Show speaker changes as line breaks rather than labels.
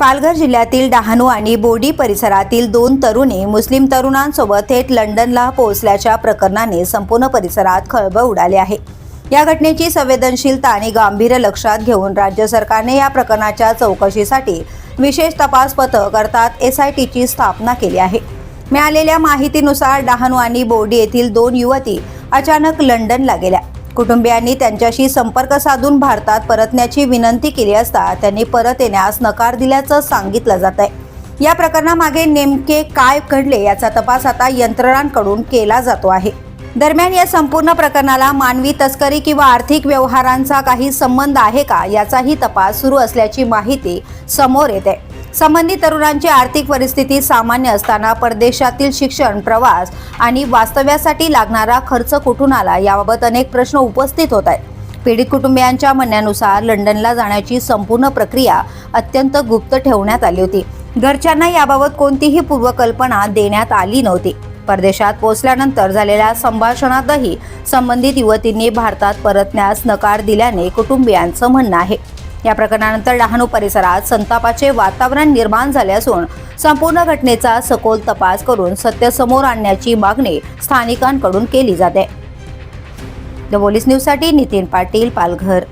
पालघर जिल्ह्यातील डहाणू आणि बोडी परिसरातील 2 तरुणी मुस्लिम तरुणांसोबत थेट लंडनला पोहोचल्याच्या प्रकरणाने संपूर्ण परिसरात खळबळ उडाली आहे। या घटनेची संवेदनशीलता आणि गांभीर्य लक्षात घेऊन राज्य सरकारने या प्रकरणाच्या चौकशीसाठी विशेष तपास पथक अर्थात SITची स्थापना केली आहे। मिळालेल्या माहितीनुसार डहाणू आणि बोडी येथील 2 युवती अचानक लंडनला गेल्या। कुटुंबियांनी त्यांच्याशी संपर्क साधून भारतात परतण्याची विनंती केली असता त्यांनी परत येण्यास नकार दिल्याचं सांगितलं जात आहे। या प्रकरणामागे नेमके काय घडले याचा तपास आता यंत्रणांकडून केला जातो आहे। दरम्यान या संपूर्ण प्रकरणाला मानवी तस्करी किंवा आर्थिक व्यवहारांचा काही संबंध आहे का याचाही तपास सुरू असल्याची माहिती समोर येते। संबंधित तरुणांची आर्थिक परिस्थिती सामान्य असताना परदेशातील शिक्षण, प्रवास आणि वास्तव्यासाठी लागणारा खर्च कुठून आला याबाबत अनेक प्रश्न उपस्थित होत आहेत। पीडित कुटुंबियांच्या म्हणण्यानुसार लंडनला जाण्याची संपूर्ण प्रक्रिया अत्यंत गुप्त ठेवण्यात आली होती। घरच्यांना याबाबत कोणतीही पूर्वकल्पना देण्यात आली नव्हती। परदेशात पोहोचल्यानंतर झालेल्या संभाषणातही संबंधित युवतींनी भारतात परतण्यास नकार दिल्याने कुटुंबियांचं म्हणणं आहे। या प्रकरणानंतर डहाणू परिसरात संतापाचे वातावरण निर्माण झाले असून संपूर्ण घटनेचा सखोल तपास करून सत्य समोर आणण्याची मागणी स्थानिकांकडून केली जाते। द वॉइस न्यूजसाठी नितीन पाटील, पालघर।